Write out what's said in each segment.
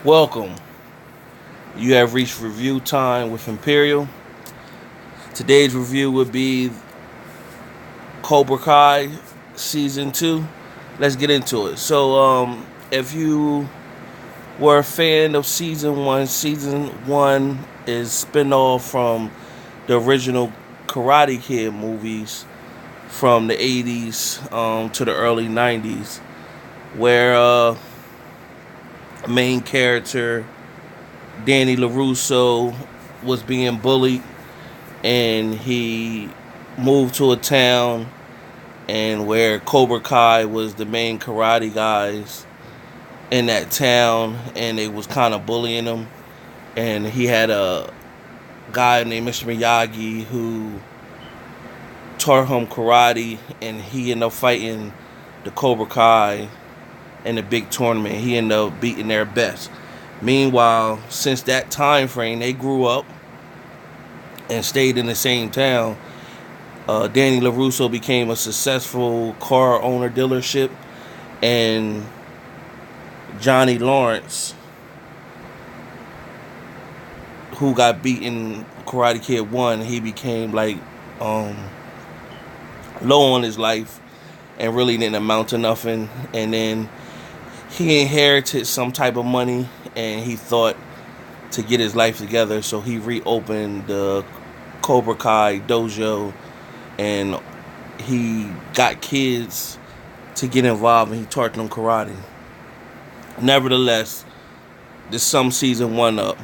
Welcome. You have reached review time with Imperial. Today's review would be Cobra Kai Season 2. Let's get into it. If you were a fan of Season 1 is spin-off from the original Karate Kid movies from the 80s to the early 90s, where main character Danny LaRusso was being bullied, and he moved to a town and where Cobra Kai was the main karate guys in that town, and they was kind of bullying him. And he had a guy named Mr. Miyagi who taught him karate, and he ended up fighting the Cobra Kai in the big tournament. He ended up beating their best. Meanwhile, since that time frame, they grew up and stayed in the same town. Danny LaRusso became a successful car owner dealership, and Johnny Lawrence, who got beaten Karate Kid 1, he became like low on his life and really didn't amount to nothing. And then he inherited some type of money, and he thought to get his life together, so he reopened the Cobra Kai Dojo, and he got kids to get involved, and he taught them karate. Nevertheless, to sum season 1 up,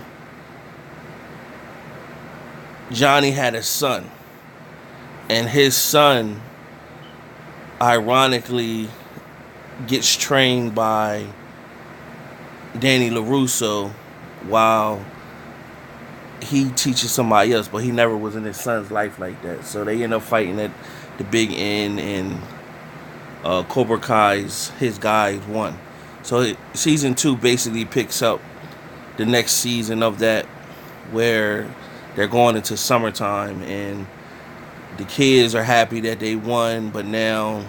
Johnny had a son, and his son ironically gets trained by Danny LaRusso while he teaches somebody else, but he never was in his son's life like that. So they end up fighting at the big end, and Cobra Kai's his guys won. So season 2 basically picks up the next season of that, where they're going into summertime, and the kids are happy that they won, but now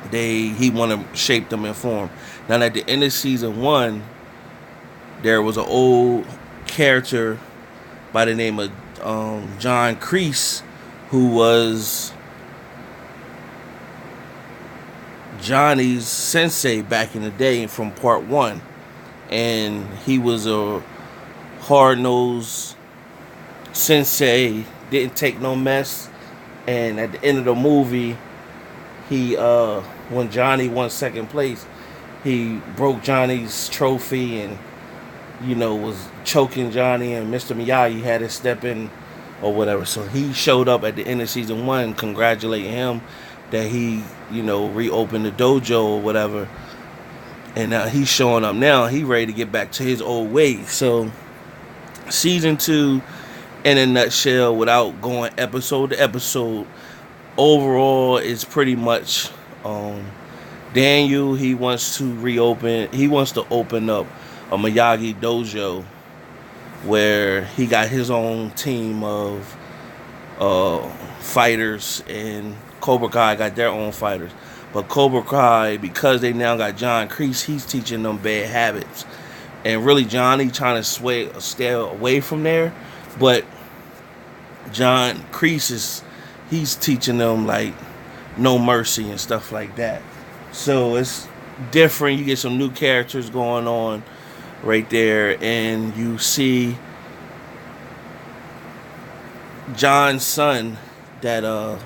he want to shape them and form. Now at the end of season 1, there was an old character by the name of John Kreese, who was Johnny's sensei back in the day from part 1. And he was a hard-nosed sensei, didn't take no mess. And at the end of the movie, he when Johnny won second place, he broke Johnny's trophy and was choking Johnny, and Mr. Miyagi had to step in or whatever. So he showed up at the end of season 1, congratulating him that he reopened the dojo or whatever. And now he's showing up now. He ready to get back to his old ways. So season 2, in a nutshell, without going episode to episode, overall is pretty much Daniel. He wants to open up a Miyagi Dojo where he got his own team of fighters, and Cobra Kai got their own fighters. But Cobra Kai, because they now got John Kreese, he's teaching them bad habits. And really Johnny trying to stay away from there. But John Kreese he's teaching them like no mercy and stuff like that. So it's different. You get some new characters going on right there, and you see John's son that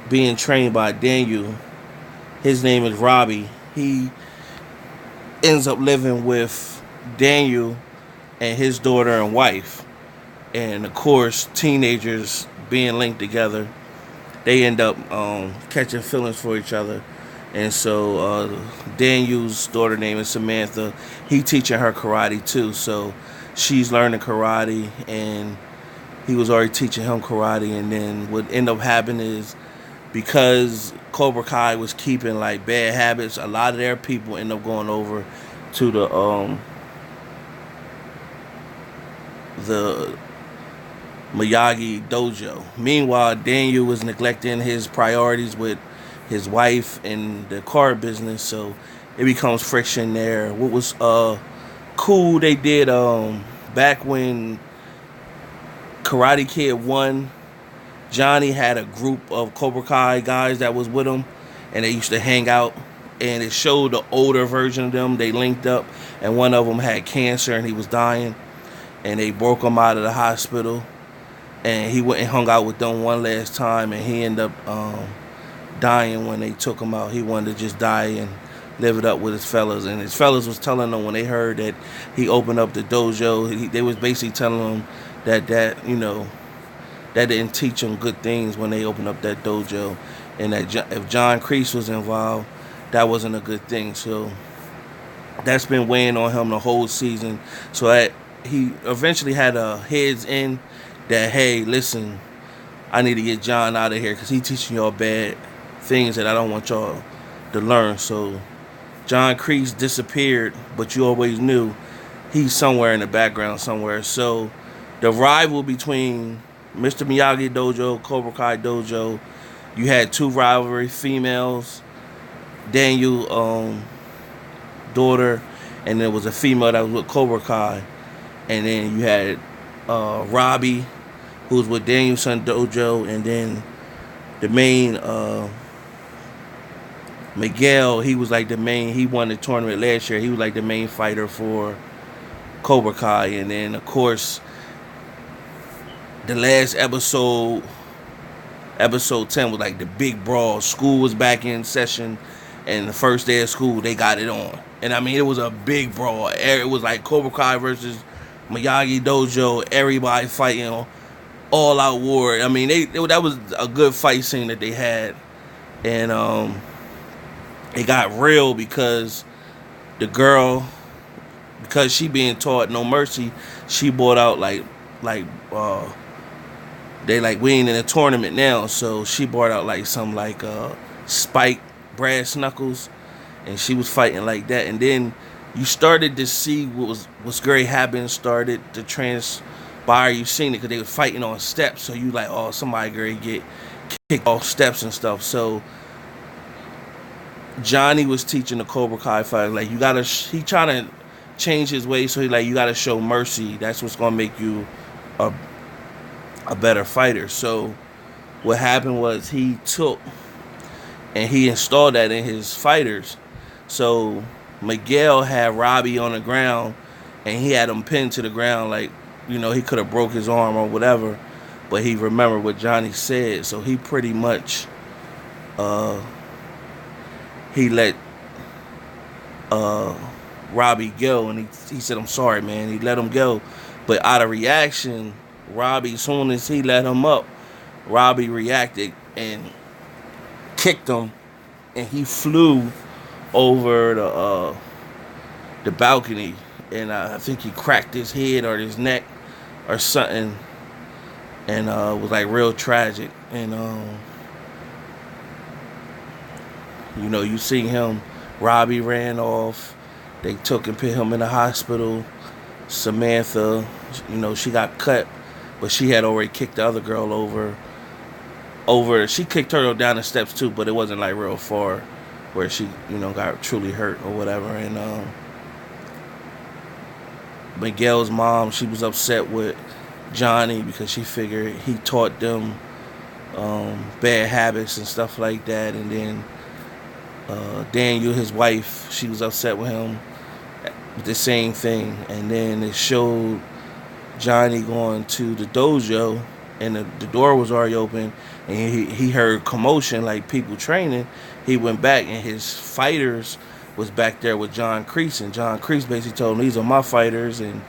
being trained by Daniel. His name is Robbie. He ends up living with Daniel and his daughter and wife, and of course teenagers being linked together, they end up catching feelings for each other. And so Daniel's daughter name is Samantha. He teaching her karate too. So she's learning karate, and he was already teaching him karate. And then what ended up happening is, because Cobra Kai was keeping like bad habits, a lot of their people end up going over to the Miyagi Dojo. Meanwhile, Daniel was neglecting his priorities with his wife and the car business, so it becomes friction there. What was cool they did back when Karate Kid 1, Johnny had a group of Cobra Kai guys that was with him, and they used to hang out. And it showed the older version of them. They linked up, and one of them had cancer, and he was dying. And they broke him out of the hospital, and he went and hung out with them one last time, and he ended up dying when they took him out. He wanted to just die and live it up with his fellas. And his fellas was telling them when they heard that he opened up the dojo, they was basically telling him that you know, that didn't teach them good things when they opened up that dojo, and that if John Kreese was involved, that wasn't a good thing. So that's been weighing on him the whole season. So he eventually had a heads in that, hey, listen, I need to get John out of here because he's teaching y'all bad things that I don't want y'all to learn. So John Kreese disappeared, but you always knew he's somewhere in the background somewhere. So the rival between Mr. Miyagi Dojo, Cobra Kai Dojo, you had two rivalry females, Daniel daughter, and there was a female that was with Cobra Kai, and then you had Robbie, who was with Daniel's son Dojo, and then the main Miguel, he was like the main, he won the tournament last year, he was like the main fighter for Cobra Kai. And then of course the last episode 10 was like the big brawl. School was back in session, and the first day of school they got it on. And I mean, it was a big brawl. It was like Cobra Kai versus Miyagi Dojo, everybody fighting, all out war. I mean, that was a good fight scene that they had. And it got real because the girl, because she being taught no mercy, she brought out they like, we ain't in a tournament now, so she brought out like some spike brass knuckles, and she was fighting like that. And then you started to see what's great happening started to transpire. You seen it because they were fighting on steps, so you like, oh, somebody gonna get kicked off steps and stuff. So Johnny was teaching the Cobra Kai fight, like, you gotta, he trying to change his ways, so he like, you gotta show mercy. That's what's gonna make you a better fighter. So what happened was he took and he installed that in his fighters. So Miguel had Robbie on the ground, and he had him pinned to the ground, like, you know, he could have broke his arm or whatever, but he remembered what Johnny said, so he pretty much he let Robbie go, and he said, I'm sorry, man. He let him go, but out of reaction, Robbie, as soon as he let him up, Robbie reacted and kicked him, and he flew over the balcony, and I think he cracked his head or his neck or something, and it was like real tragic. And you know, you see him, Robbie ran off, they took and put him in the hospital. Samantha, you know, she got cut, but she had already kicked the other girl over. She kicked her down the steps too, but it wasn't like real far where she, you know, got truly hurt or whatever. And Miguel's mom, she was upset with Johnny because she figured he taught them bad habits and stuff like that. And then Daniel, his wife, she was upset with him with the same thing. And then it showed Johnny going to the dojo, and the door was already open, and he heard commotion, like people training. He went back, and his fighters was back there with John Kreese, and John Kreese basically told him, these are my fighters, and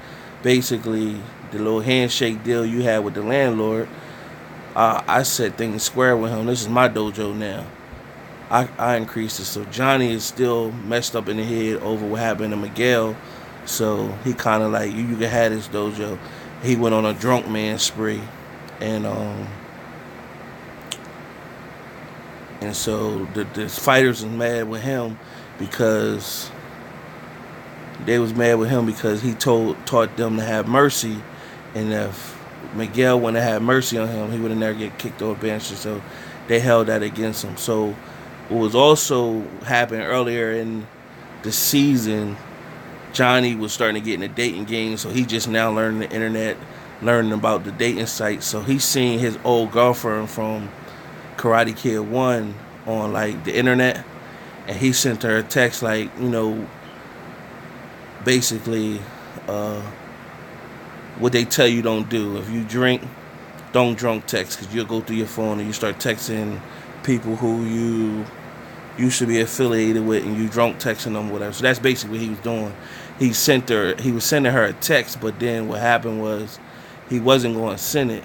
basically the little handshake deal you had with the landlord, I said things square with him. This is my dojo now. I increased it. So Johnny is still messed up in the head over what happened to Miguel, so he kind of like, you can have this dojo. He went on a drunk man spree, and so the fighters was mad with him because he taught them to have mercy, and if Miguel wouldn't have had mercy on him, he would have never get kicked off bench. So they held that against him. So what was also happened earlier in the season, Johnny was starting to get in the dating game, so he just now learning the internet, learning about the dating sites. So he seen his old girlfriend from Karate Kid 1 on like the internet, and he sent her a text like, basically, what they tell you don't do. If you drink, don't drunk text, because you'll go through your phone and you start texting people who you used to be affiliated with, and you drunk texting them, whatever. So that's basically what he was doing. He was sending her a text, but then what happened was he wasn't going to send it,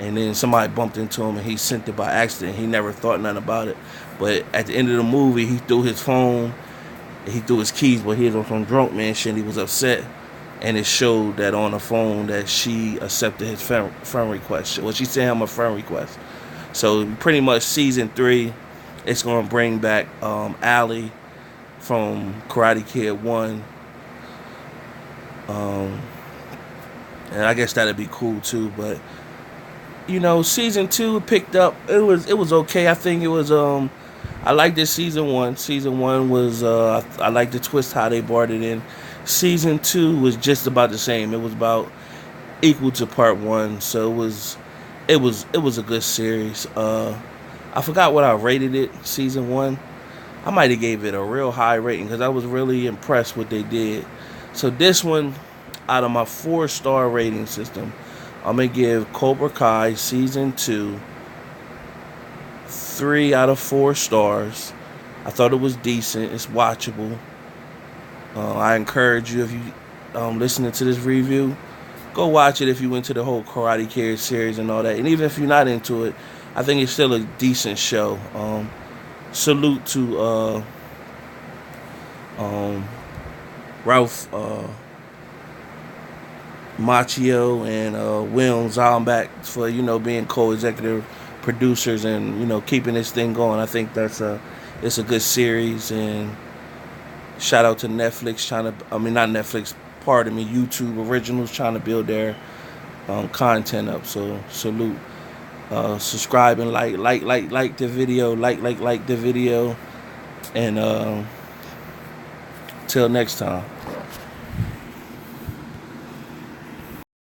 and then somebody bumped into him and he sent it by accident. He never thought nothing about it. But at the end of the movie, he threw his phone, he threw his keys, but he was on some drunk man shit. He was upset, and it showed that on the phone that she accepted his friend request. Well, she sent him a friend request. So pretty much season 3, it's gonna bring back Allie from Karate Kid 1, and I guess that'd be cool too. But season 2 picked up. It was okay. I think it was. I liked this season 1. Season 1 was. I liked the twist how they brought it in. Season 2 was just about the same. It was about equal to part 1. So it was a good series. I forgot what I rated it. Season 1. I might have gave it a real high rating because I was really impressed what they did. So this one, out of my 4-star rating system, I'm going to give Cobra Kai Season 2 3 out of 4 stars. I thought it was decent. It's watchable. I encourage you, if you listening to this review, go watch it if you into the whole Karate Kid series and all that. And even if you're not into it, I think it's still a decent show. Salute to Ralph Macchio and Will Zalmbach for being co-executive producers and keeping this thing going. I think it's a good series, and shout out to Netflix not Netflix, pardon me, YouTube Originals trying to build their content up. So salute. Subscribe and like the video, like the video, and till next time.